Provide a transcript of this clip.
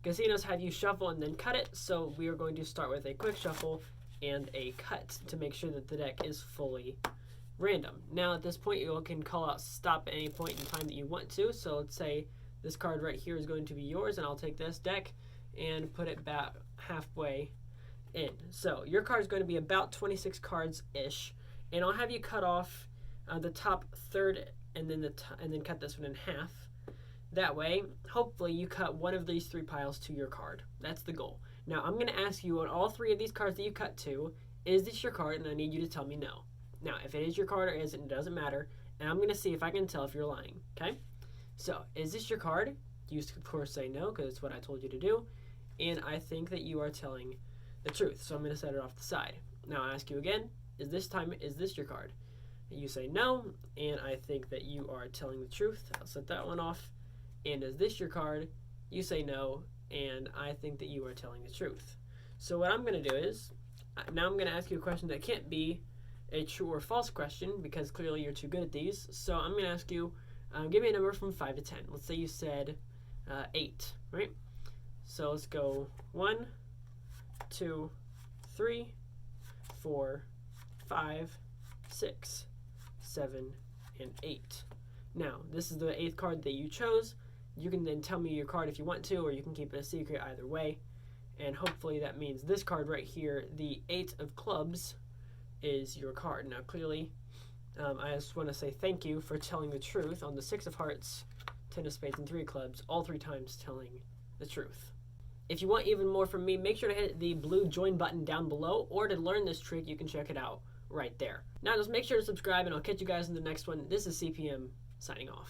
Casinos have you shuffle and then cut it, so we are going to start with a quick shuffle and a cut to make sure that the deck is fully random. Now at this point you can call out stop at any point in time that you want to. So let's say this card right here is going to be yours, and I'll take this deck and put it back halfway in. So your card is going to be about 26 cards-ish, and I'll have you cut off the top third and then cut this one in half. That way, hopefully you cut one of these 3 piles to your card. That's the goal. Now I'm going to ask you on all 3 of these cards that you cut to, is this your card? And I need you to tell me no. Now, if it is your card or isn't, it doesn't matter. And I'm going to see if I can tell if you're lying, okay? So, is this your card? You, of course, say no, because it's what I told you to do. And I think that you are telling the truth. So I'm going to set it off the side. Now I ask you again, is this your card? And you say no, and I think that you are telling the truth. I'll set that one off. And is this your card? You say no, and I think that you are telling the truth. So what I'm going to do is, now I'm going to ask you a question that can't be a true or false question, because clearly you're too good at these. So I'm going to ask you, give me a number from 5 to 10. Let's say you said 8, right? So let's go 1, 2, 3, 4, 5, 6, 7, and 8. Now, this is the 8th card that you chose. You can then tell me your card if you want to, or you can keep it a secret either way. And hopefully that means this card right here, the 8 of clubs, is your card. Now, clearly, I just want to say thank you for telling the truth on the 6 of hearts, 10 of spades, and 3 of clubs, all 3 times telling the truth. If you want even more from me, make sure to hit the blue join button down below, or to learn this trick, you can check it out right there. Now, just make sure to subscribe, and I'll catch you guys in the next one. This is CPM signing off.